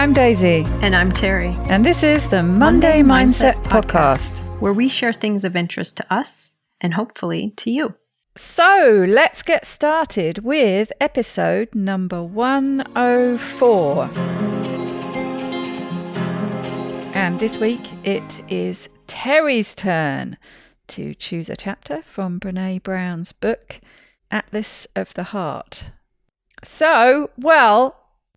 I'm Daisy. And I'm Terri. And this is the Monday Mindset Podcast, where we share things of interest to us and hopefully to you. So let's get started with episode number 104. And this week it is Terri's turn to choose a chapter from Brené Brown's book, Atlas of the Heart. So,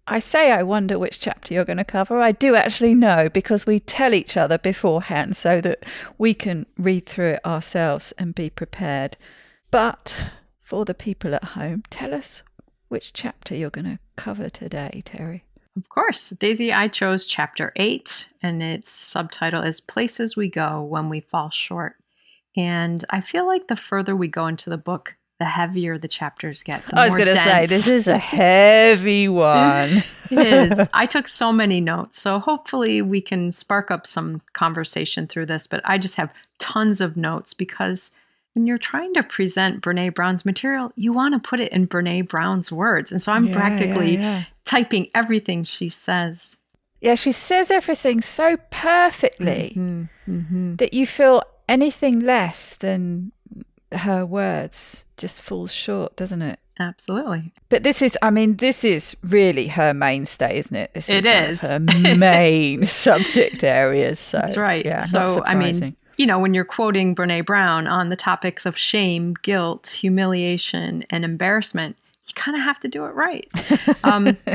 I say I wonder which chapter you're going to cover. I do actually know, because we tell each other beforehand so that we can read through it ourselves and be prepared. But for the people at home, tell us which chapter you're going to cover today, Terri. Of course. Daisy, I chose chapter 8, and its subtitle is Places We Go When We Fall Short. And I feel like the further we go into the book, the heavier the chapters get. I was going to say, this is a heavy one. It is. I took so many notes, so hopefully we can spark up some conversation through this. But I just have tons of notes because when you're trying to present Brené Brown's material, you want to put it in Brené Brown's words. And so I'm practically typing everything she says. Yeah, she says everything so perfectly that you feel anything less than her words just falls short, doesn't it? Absolutely. But this is really her mainstay, isn't it? This is it is her main subject areas. So, that's right. Yeah, so, when you're quoting Brené Brown on the topics of shame, guilt, humiliation, and embarrassment, you kind of have to do it right.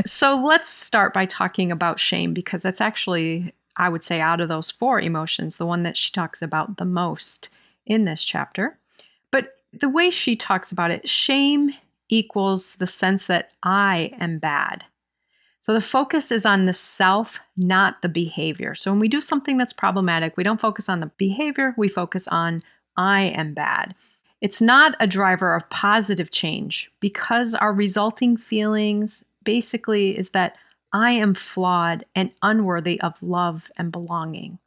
So let's start by talking about shame, because that's actually, I would say, out of those 4 emotions, the one that she talks about the most in this chapter. But the way she talks about it, shame equals the sense that I am bad. So the focus is on the self, not the behavior. So when we do something that's problematic, we don't focus on the behavior, we focus on I am bad. It's not a driver of positive change, because our resulting feelings basically is that I am flawed and unworthy of love and belonging.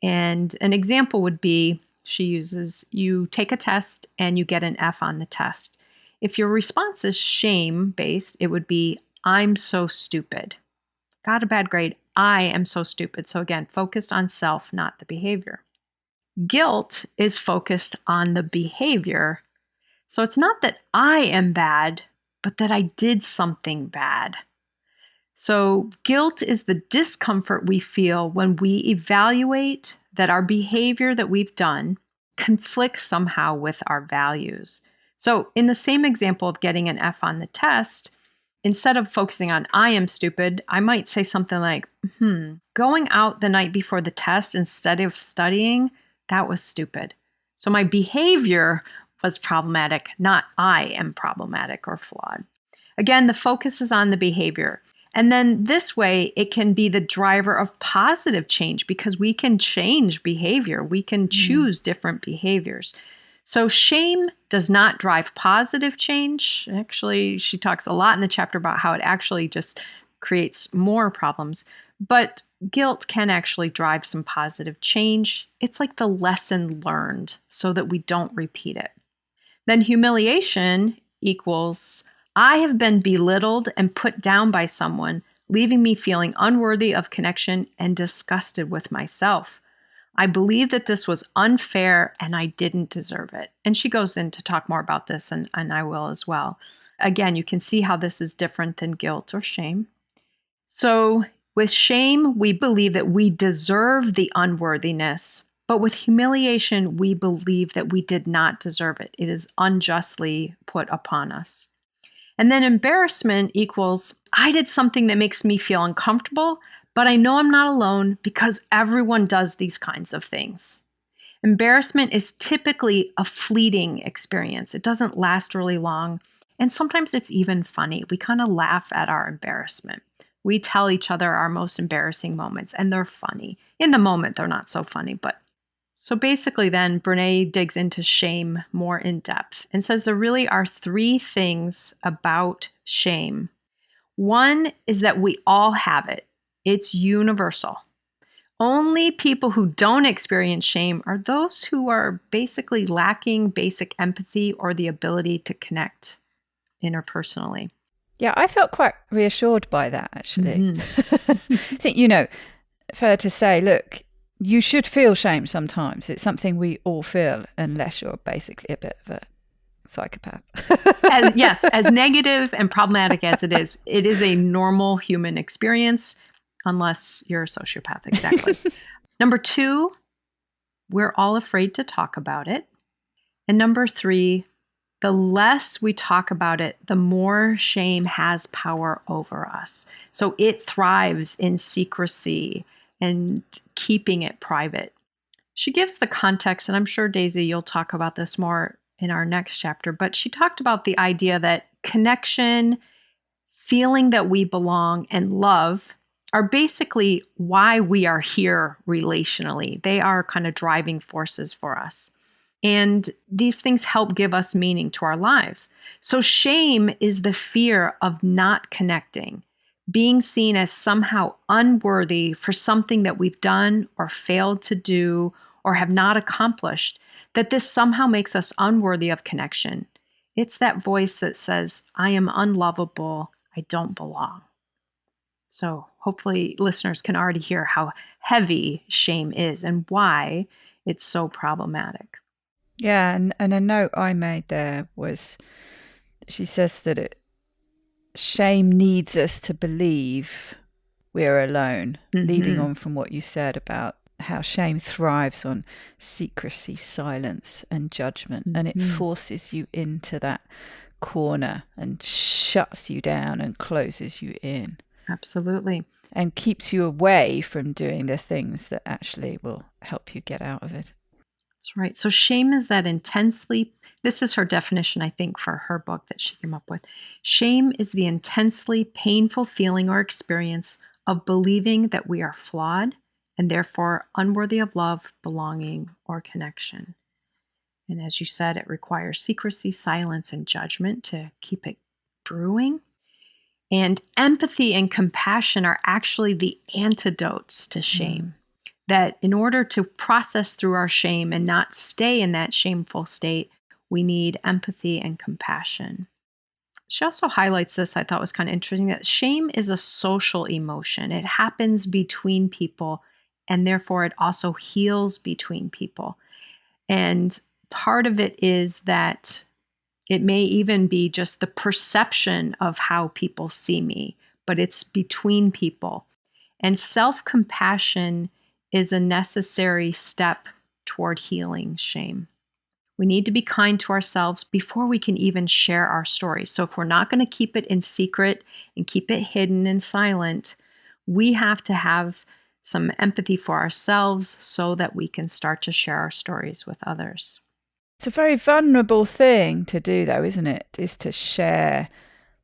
And an example would be, she uses, you take a test and you get an F on the test. If your response is shame-based, it would be, I'm so stupid. Got a bad grade. I am so stupid. So again, focused on self, not the behavior. Guilt is focused on the behavior. So it's not that I am bad, but that I did something bad. So guilt is the discomfort we feel when we evaluate that our behavior that we've done conflicts somehow with our values. So in the same example of getting an F on the test, instead of focusing on I am stupid, I might say something like, going out the night before the test instead of studying, that was stupid. So my behavior was problematic, not I am problematic or flawed. Again, the focus is on the behavior. And then this way, it can be the driver of positive change, because we can change behavior. We can choose different behaviors. So shame does not drive positive change. Actually, she talks a lot in the chapter about how it actually just creates more problems. But guilt can actually drive some positive change. It's like the lesson learned so that we don't repeat it. Then humiliation equals, I have been belittled and put down by someone, leaving me feeling unworthy of connection and disgusted with myself. I believe that this was unfair and I didn't deserve it. And she goes in to talk more about this, and I will as well. Again, you can see how this is different than guilt or shame. So with shame, we believe that we deserve the unworthiness, but with humiliation, we believe that we did not deserve it. It is unjustly put upon us. And then embarrassment equals, I did something that makes me feel uncomfortable, but I know I'm not alone because everyone does these kinds of things. Embarrassment is typically a fleeting experience. It doesn't last really long. And sometimes it's even funny. We kind of laugh at our embarrassment. We tell each other our most embarrassing moments, and they're funny. In the moment, they're not so funny, but so basically then Brené digs into shame more in depth and says there really are 3 things about shame. One is that we all have it. It's universal. Only people who don't experience shame are those who are basically lacking basic empathy or the ability to connect interpersonally. Yeah, I felt quite reassured by that, actually. I think, fair to say, look, you should feel shame sometimes. It's something we all feel, unless you're basically a bit of a psychopath. Yes, as negative and problematic as it is a normal human experience, unless you're a sociopath. Exactly. Number 2, we're all afraid to talk about it. And number 3, the less we talk about it, the more shame has power over us. So it thrives in secrecy and keeping it private. She gives the context, and I'm sure, Daisy, you'll talk about this more in our next chapter, but she talked about the idea that connection, feeling that we belong, and love are basically why we are here relationally. They are kind of driving forces for us. And these things help give us meaning to our lives. So shame is the fear of not connecting, being seen as somehow unworthy for something that we've done or failed to do or have not accomplished, that this somehow makes us unworthy of connection. It's that voice that says, I am unlovable, I don't belong. So hopefully listeners can already hear how heavy shame is and why it's so problematic. Yeah, and a note I made there was, she says that shame needs us to believe we're alone, leading on from what you said about how shame thrives on secrecy, silence, and judgment. And it forces you into that corner and shuts you down and closes you in. Absolutely. And keeps you away from doing the things that actually will help you get out of it. That's right. So shame is that intensely, this is her definition, I think, for her book that she came up with. Shame is the intensely painful feeling or experience of believing that we are flawed and therefore unworthy of love, belonging, or connection. And as you said, it requires secrecy, silence, and judgment to keep it brewing. And empathy and compassion are actually the antidotes to shame. That in order to process through our shame and not stay in that shameful state, we need empathy and compassion. She also highlights this, I thought was kind of interesting, that shame is a social emotion. It happens between people, and therefore it also heals between people. And part of it is that it may even be just the perception of how people see me, but it's between people. And self-compassion is a necessary step toward healing shame. We need to be kind to ourselves before we can even share our story. So if we're not going to keep it in secret and keep it hidden and silent, we have to have some empathy for ourselves so that we can start to share our stories with others. It's a very vulnerable thing to do, though, isn't it? Is to share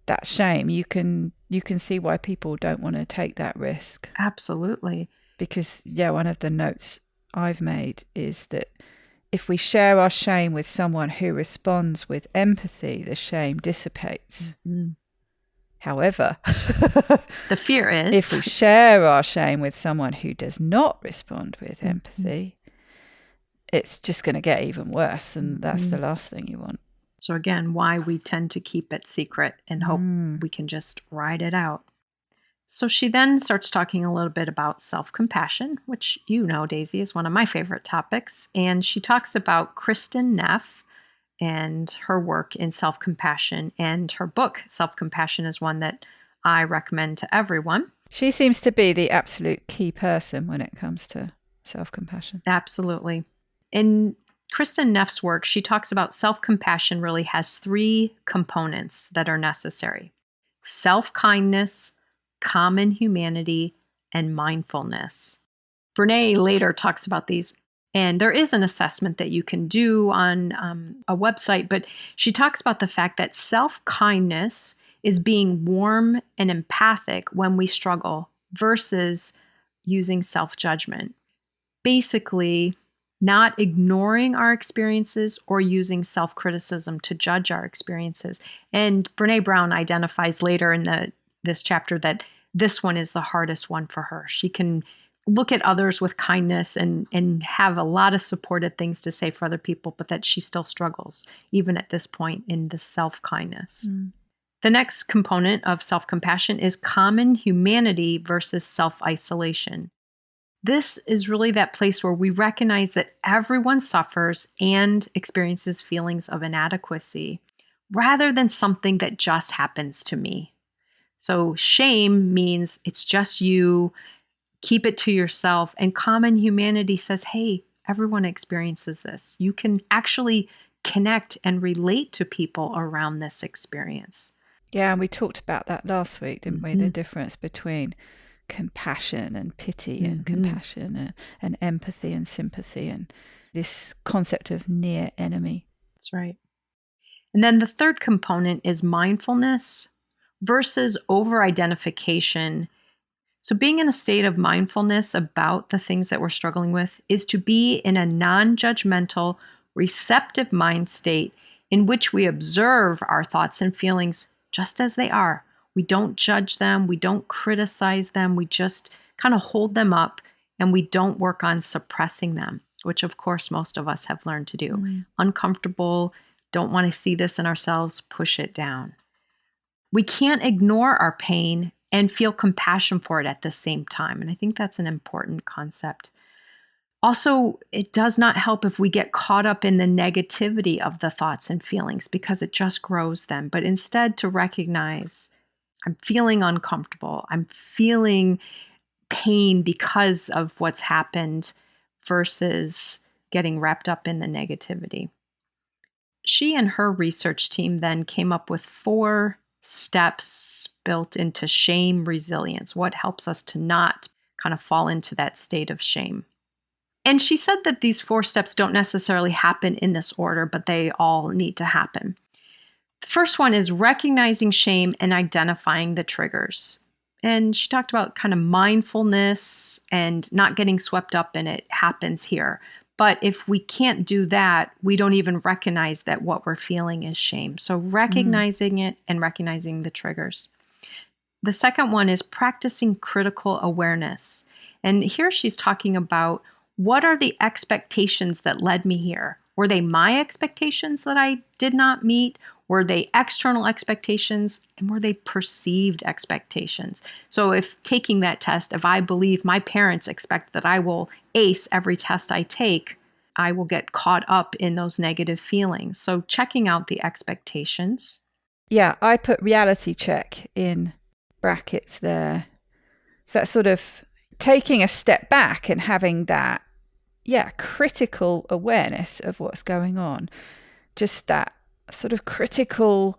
that shame. You can see why people don't want to take that risk. Absolutely. Because, one of the notes I've made is that if we share our shame with someone who responds with empathy, the shame dissipates. However, the fear is, if we share our shame with someone who does not respond with empathy, it's just going to get even worse, and that's the last thing you want. So again, why we tend to keep it secret and hope we can just ride it out. So she then starts talking a little bit about self-compassion, which Daisy, is one of my favorite topics. And she talks about Kristin Neff and her work in self-compassion. And her book, Self-Compassion, is one that I recommend to everyone. She seems to be the absolute key person when it comes to self-compassion. Absolutely. In Kristin Neff's work, she talks about self-compassion really has 3 components that are necessary: self-kindness, common humanity, and mindfulness. Brené later talks about these, and there is an assessment that you can do on a website, but she talks about the fact that self-kindness is being warm and empathic when we struggle versus using self-judgment. Basically, not ignoring our experiences or using self-criticism to judge our experiences. And Brené Brown identifies later in this chapter that this one is the hardest one for her. She can look at others with kindness and have a lot of supportive things to say for other people, but that she still struggles, even at this point, in the self-kindness. The next component of self-compassion is common humanity versus self-isolation. This is really that place where we recognize that everyone suffers and experiences feelings of inadequacy, rather than something that just happens to me. So shame means it's just you, keep it to yourself. And common humanity says, hey, everyone experiences this. You can actually connect and relate to people around this experience. Yeah, and we talked about that last week, didn't we? Mhm. The difference between compassion and pity and Mhm. compassion and empathy and sympathy and this concept of near enemy. That's right. And then the third component is mindfulness versus over-identification. So being in a state of mindfulness about the things that we're struggling with is to be in a non-judgmental, receptive mind state in which we observe our thoughts and feelings just as they are. We don't judge them. We don't criticize them. We just kind of hold them up, and we don't work on suppressing them, which of course most of us have learned to do. Uncomfortable, don't want to see this in ourselves, push it down. We can't ignore our pain and feel compassion for it at the same time. And I think that's an important concept. Also, it does not help if we get caught up in the negativity of the thoughts and feelings because it just grows them. But instead, to recognize I'm feeling uncomfortable, I'm feeling pain because of what's happened versus getting wrapped up in the negativity. She and her research team then came up with 4 steps built into shame resilience. What helps us to not kind of fall into that state of shame? And she said that these 4 steps don't necessarily happen in this order, but they all need to happen. The first one is recognizing shame and identifying the triggers. And she talked about kind of mindfulness and not getting swept up in it happens here. But if we can't do that, we don't even recognize that what we're feeling is shame. So recognizing it and recognizing the triggers. The second one is practicing critical awareness. And here she's talking about what are the expectations that led me here? Were they my expectations that I did not meet? Were they external expectations? And were they perceived expectations? So if taking that test, if I believe my parents expect that I will ace every test I take, I will get caught up in those negative feelings. So checking out the expectations. Yeah, I put reality check in brackets there. So that's sort of taking a step back and having that, critical awareness of what's going on. Just that sort of critical,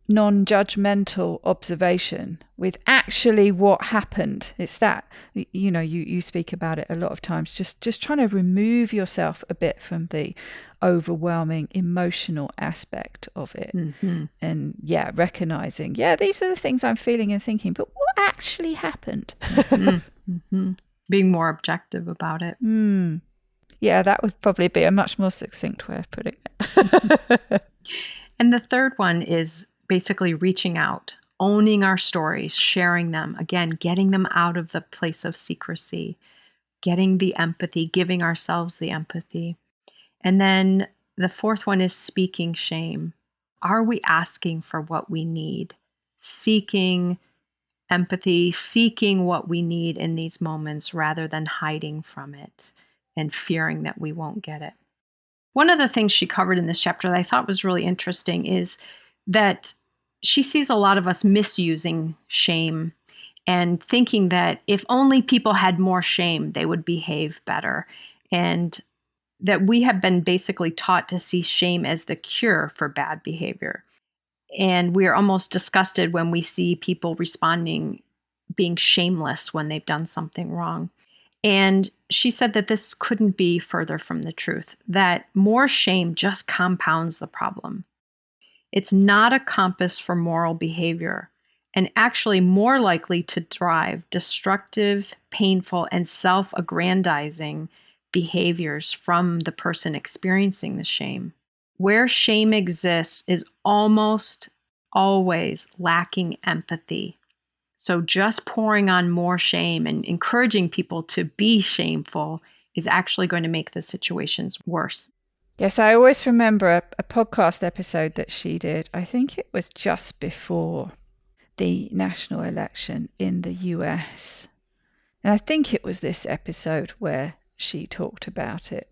non-judgmental observation with actually what happened. It's that, you speak about it a lot of times, just trying to remove yourself a bit from the overwhelming emotional aspect of it. And recognizing, these are the things I'm feeling and thinking, but what actually happened? Being more objective about it. Yeah, that would probably be a much more succinct way of putting it. And the third one is basically reaching out, owning our stories, sharing them, again, getting them out of the place of secrecy, getting the empathy, giving ourselves the empathy. And then the fourth one is speaking shame. Are we asking for what we need? Seeking empathy, seeking what we need in these moments rather than hiding from it and fearing that we won't get it. One of the things she covered in this chapter that I thought was really interesting is that she sees a lot of us misusing shame and thinking that if only people had more shame, they would behave better. And that we have been basically taught to see shame as the cure for bad behavior. And we are almost disgusted when we see people responding, being shameless when they've done something wrong. And she said that this couldn't be further from the truth, that more shame just compounds the problem. It's not a compass for moral behavior, and actually more likely to drive destructive, painful, and self-aggrandizing behaviors from the person experiencing the shame. Where shame exists is almost always lacking empathy. So just pouring on more shame and encouraging people to be shameful is actually going to make the situations worse. Yes, I always remember a podcast episode that she did. I think it was just before the national election in the US. And I think it was this episode where she talked about it.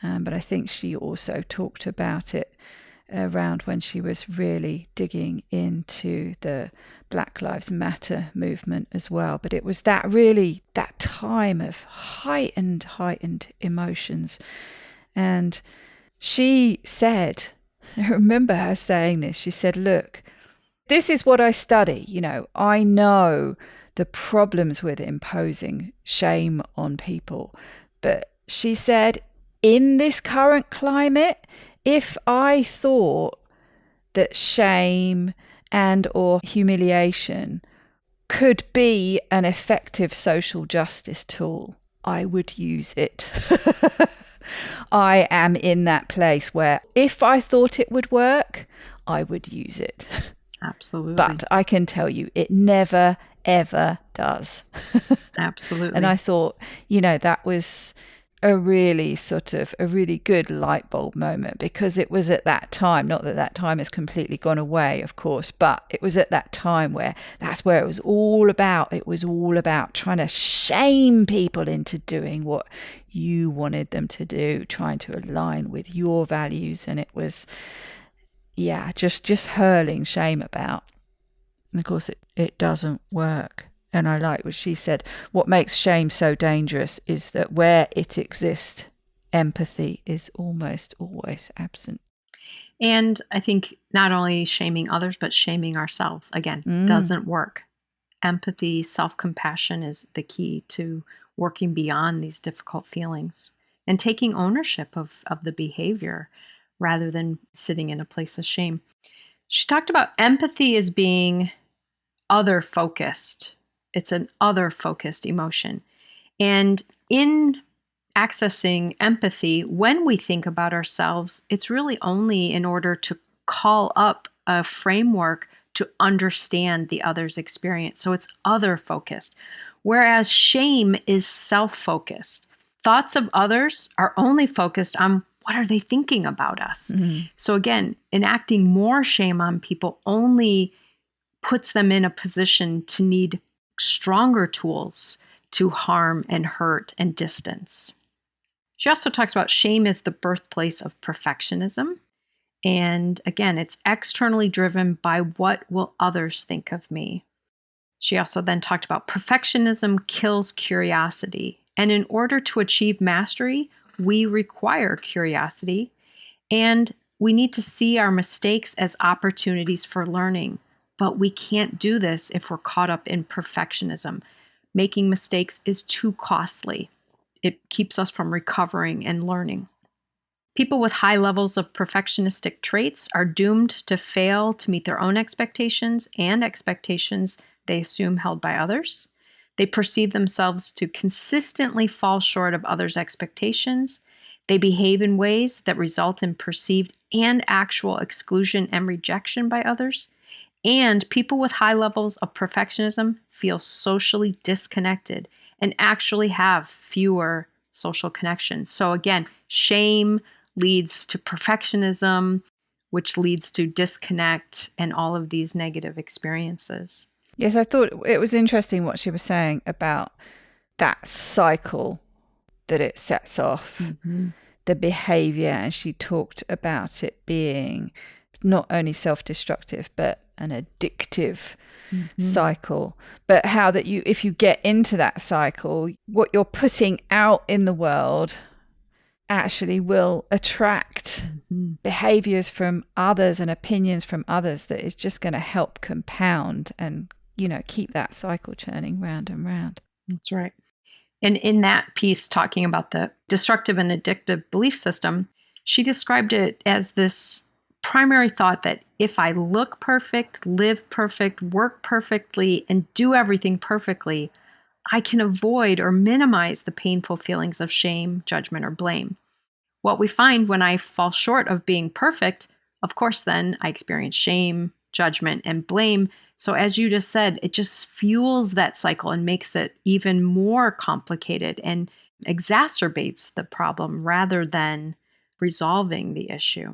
But I think she also talked about it around when she was really digging into the Black Lives Matter movement as well. But it was that time of heightened emotions. And she said, I remember her saying this, she said, look, this is what I study. I know the problems with imposing shame on people. But she said, in this current climate, if I thought that shame and or humiliation could be an effective social justice tool, I would use it. I am in that place where if I thought it would work, I would use it. Absolutely. But I can tell you, it never, ever does. Absolutely. And I thought, that was a really good light bulb moment, because it was at that time, not that that time has completely gone away, of course, but it was at that time where that's where it was all about. It was all about trying to shame people into doing what you wanted them to do, trying to align with your values. And it was, just hurling shame about. And of course it doesn't work. And I like what she said, what makes shame so dangerous is that where it exists, empathy is almost always absent. And I think not only shaming others, but shaming ourselves, again, doesn't work. Empathy, self-compassion is the key to working beyond these difficult feelings and taking ownership of the behavior rather than sitting in a place of shame. She talked about empathy as being other-focused. It's an other-focused emotion. And in accessing empathy, when we think about ourselves, it's really only in order to call up a framework to understand the other's experience. So it's other-focused. Whereas shame is self-focused. Thoughts of others are only focused on what are they thinking about us. Mm-hmm. So again, enacting more shame on people only puts them in a position to need stronger tools to harm and hurt and distance. She also talks about shame as the birthplace of perfectionism. And again, it's externally driven by what will others think of me. She also then talked about perfectionism kills curiosity. And in order to achieve mastery, we require curiosity. And we need to see our mistakes as opportunities for learning. But we can't do this if we're caught up in perfectionism. Making mistakes is too costly. It keeps us from recovering and learning. People with high levels of perfectionistic traits are doomed to fail to meet their own expectations and expectations they assume held by others. They perceive themselves to consistently fall short of others' expectations. They behave in ways that result in perceived and actual exclusion and rejection by others. And people with high levels of perfectionism feel socially disconnected and actually have fewer social connections. So again, shame leads to perfectionism, which leads to disconnect and all of these negative experiences. Yes, I thought it was interesting what she was saying about that cycle that it sets off, the behavior. And she talked about it being not only self-destructive, but an addictive cycle. But how that if you get into that cycle, what you're putting out in the world actually will attract behaviors from others and opinions from others that is just going to help compound and, keep that cycle churning round and round. That's right. And in that piece, talking about the destructive and addictive belief system, she described it as this primary thought that if I look perfect, live perfect, work perfectly, and do everything perfectly, I can avoid or minimize the painful feelings of shame, judgment, or blame. What we find when I fall short of being perfect, of course, then I experience shame, judgment, and blame. So as you just said, it just fuels that cycle and makes it even more complicated and exacerbates the problem rather than resolving the issue.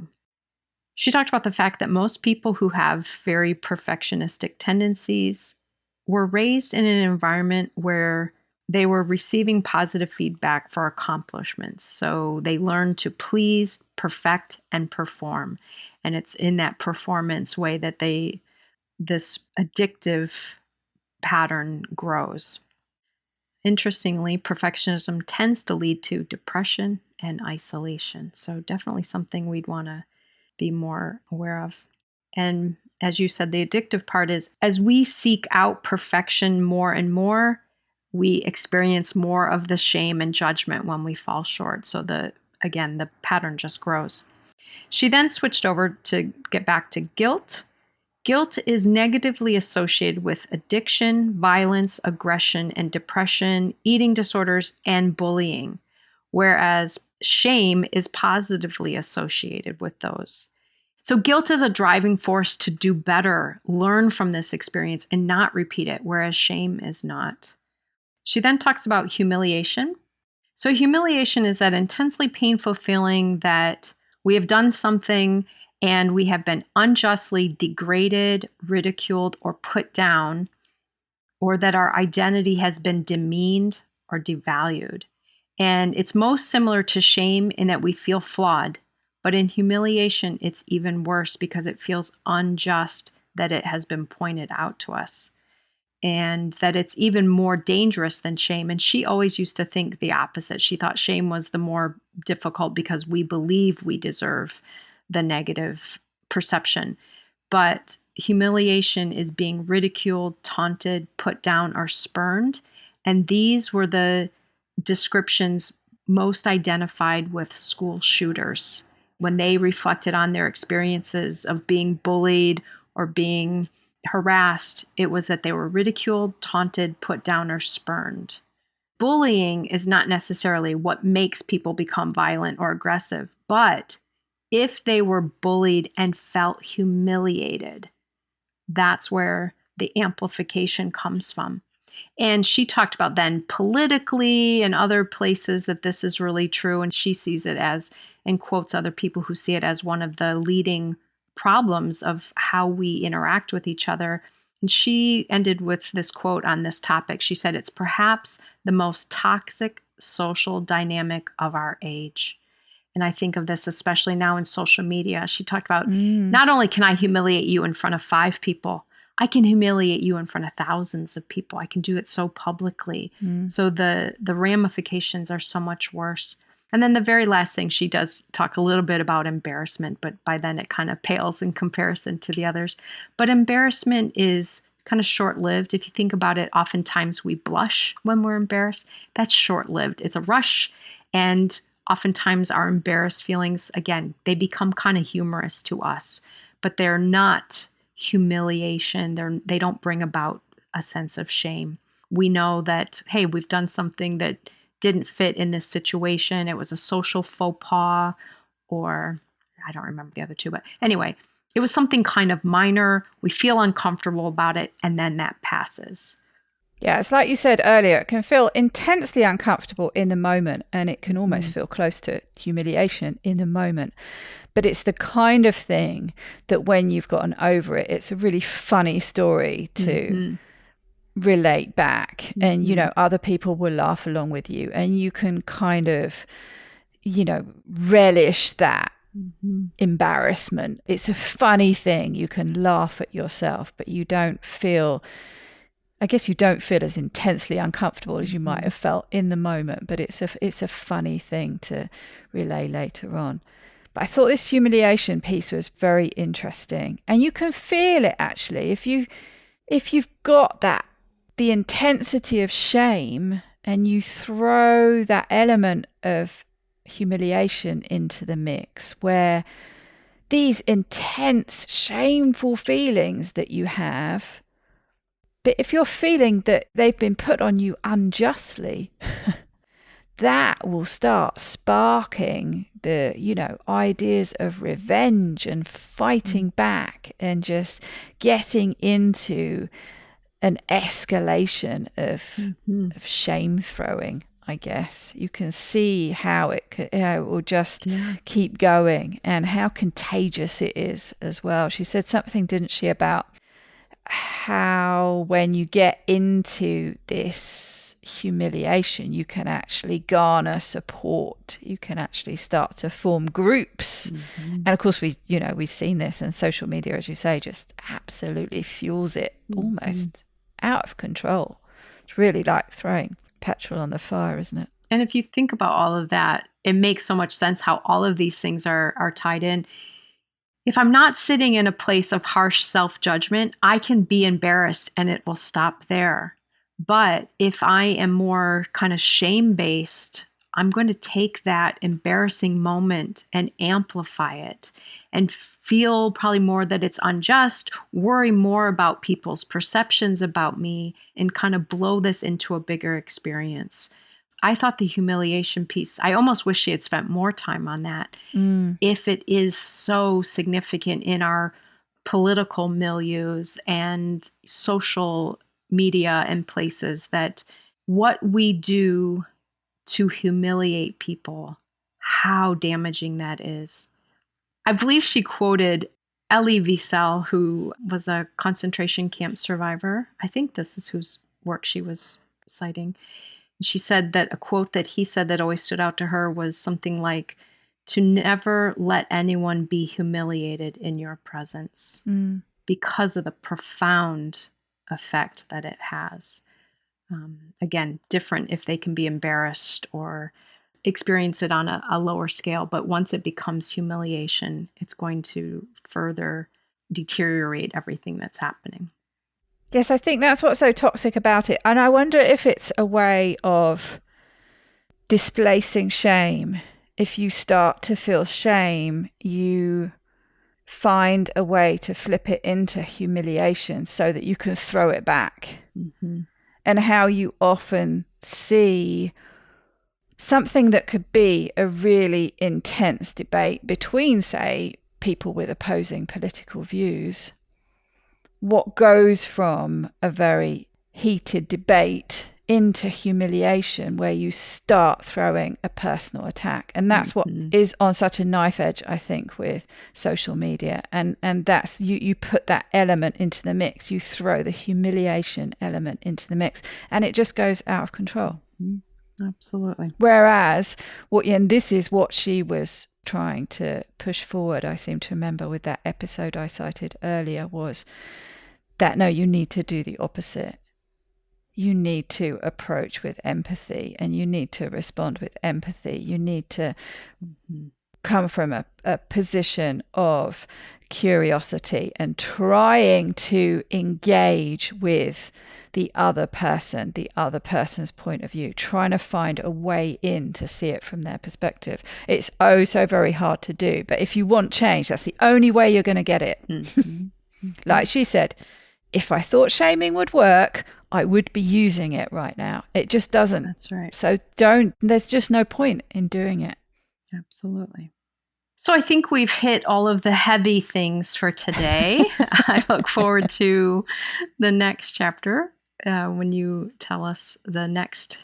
She talked about the fact that most people who have very perfectionistic tendencies were raised in an environment where they were receiving positive feedback for accomplishments. So they learned to please, perfect, and perform. And it's in that performance way that this addictive pattern grows. Interestingly, perfectionism tends to lead to depression and isolation. So definitely something we'd want to be more aware of. And as you said, the addictive part is as we seek out perfection more and more, we experience more of the shame and judgment when we fall short. So the pattern just grows. She then switched over to get back to guilt. Guilt is negatively associated with addiction, violence, aggression, and depression, eating disorders, and bullying, whereas shame is positively associated with those. So guilt is a driving force to do better, learn from this experience, and not repeat it, whereas shame is not. She then talks about humiliation. So humiliation is that intensely painful feeling that we have done something and we have been unjustly degraded, ridiculed, or put down, or that our identity has been demeaned or devalued. And it's most similar to shame in that we feel flawed, but in humiliation, it's even worse because it feels unjust that it has been pointed out to us, and that it's even more dangerous than shame. And she always used to think the opposite. She thought shame was the more difficult because we believe we deserve the negative perception. But humiliation is being ridiculed, taunted, put down, or spurned. And these were the descriptions most identified with school shooters when they reflected on their experiences of being bullied or being harassed. It was that they were ridiculed, taunted, put down, or spurned. Bullying is not necessarily what makes people become violent or aggressive, but if they were bullied and felt humiliated, that's where the amplification comes from. And she talked about then politically and other places that this is really true. And she sees it as, and quotes other people who see it as, one of the leading problems of how we interact with each other. And she ended with this quote on this topic. She said, "It's perhaps the most toxic social dynamic of our age." And I think of this especially now in social media. She talked about, not only can I humiliate you in front of 5 people, I can humiliate you in front of thousands of people. I can do it so publicly. So the ramifications are so much worse. And then the very last thing, she does talk a little bit about embarrassment, but by then it kind of pales in comparison to the others. But embarrassment is kind of short-lived. If you think about it, oftentimes we blush when we're embarrassed. That's short-lived. It's a rush. And oftentimes our embarrassed feelings, again, they become kind of humorous to us, but they're not humiliation. They don't bring about a sense of shame. We know that, hey, we've done something that didn't fit in this situation. It was a social faux pas, or I don't remember the other two, but anyway, it was something kind of minor. We feel uncomfortable about it, and then that passes. Yeah, it's like you said earlier, it can feel intensely uncomfortable in the moment, and it can almost feel close to humiliation in the moment. But it's the kind of thing that when you've gotten over it, it's a really funny story to relate back. And, you know, other people will laugh along with you, and you can kind of, you know, relish that embarrassment. It's a funny thing. You can laugh at yourself, but you don't feel... I guess you don't feel as intensely uncomfortable as you might have felt in the moment, but it's a funny thing to relay later on. But I thought this humiliation piece was very interesting, and you can feel it actually if you've got the intensity of shame, and you throw that element of humiliation into the mix, where these intense, shameful feelings that you have. But if you're feeling that they've been put on you unjustly, that will start sparking the, you know, ideas of revenge and fighting back and just getting into an escalation of shame throwing. I guess. You can see how it will just keep going and how contagious it is as well. She said something, didn't she, about how when you get into this humiliation, you can actually garner support. You can actually start to form groups. And of course, we've seen this, and social media, as you say, just absolutely fuels it almost out of control. It's really like throwing petrol on the fire, isn't it? And if you think about all of that, it makes so much sense how all of these things are tied in. If I'm not sitting in a place of harsh self-judgment, I can be embarrassed and it will stop there. But if I am more kind of shame-based, I'm going to take that embarrassing moment and amplify it and feel probably more that it's unjust, worry more about people's perceptions about me, and kind of blow this into a bigger experience. I thought the humiliation piece, I almost wish she had spent more time on that. If it is so significant in our political milieus and social media and places, that what we do to humiliate people, how damaging that is. I believe she quoted Elie Wiesel, who was a concentration camp survivor. I think this is whose work she was citing. She said that a quote that he said that always stood out to her was something like, to never let anyone be humiliated in your presence, because of the profound effect that it has. Again, different if they can be embarrassed or experience it on a lower scale, but once it becomes humiliation, it's going to further deteriorate everything that's happening. Yes, I think that's what's so toxic about it. And I wonder if it's a way of displacing shame. If you start to feel shame, you find a way to flip it into humiliation so that you can throw it back. And how you often see something that could be a really intense debate between, say, people with opposing political views, what goes from a very heated debate into humiliation, where you start throwing a personal attack. And that's what is on such a knife edge, I think, with social media. And that's, you put that element into the mix, you throw the humiliation element into the mix, and it just goes out of control. Absolutely. Whereas, and this is what she was trying to push forward, I seem to remember with that episode I cited earlier, was that, no, you need to do the opposite. You need to approach with empathy, and you need to respond with empathy. You need to come from a position of curiosity and trying to engage with the other person, the other person's point of view, trying to find a way in to see it from their perspective. It's so very hard to do. But if you want change, that's the only way you're going to get it. Like she said, if I thought shaming would work, I would be using it right now. It just doesn't. That's right. So there's just no point in doing it. Absolutely. So I think we've hit all of the heavy things for today. I look forward to the next chapter when you tell us the next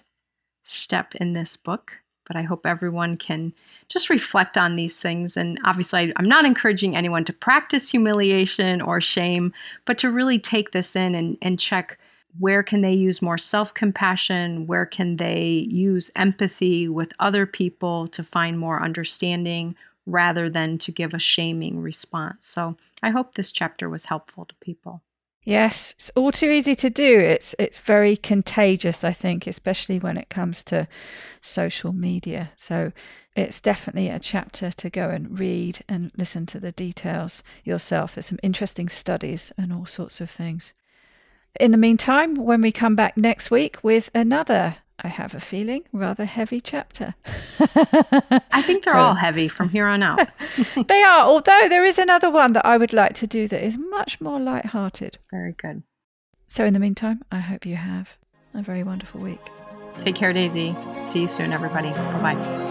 step in this book. But I hope everyone can just reflect on these things. And obviously, I'm not encouraging anyone to practice humiliation or shame, but to really take this in and check, where can they use more self-compassion? Where can they use empathy with other people to find more understanding, rather than to give a shaming response? So I hope this chapter was helpful to people. Yes, it's all too easy to do. It's very contagious, I think, especially when it comes to social media. So it's definitely a chapter to go and read and listen to the details yourself. There's some interesting studies and all sorts of things. In the meantime, when we come back next week with another, I have a feeling, rather heavy chapter. I think they're all heavy from here on out. They are, although there is another one that I would like to do that is much more lighthearted. Very good. So in the meantime, I hope you have a very wonderful week. Take care, Daisy. See you soon, everybody. Bye-bye.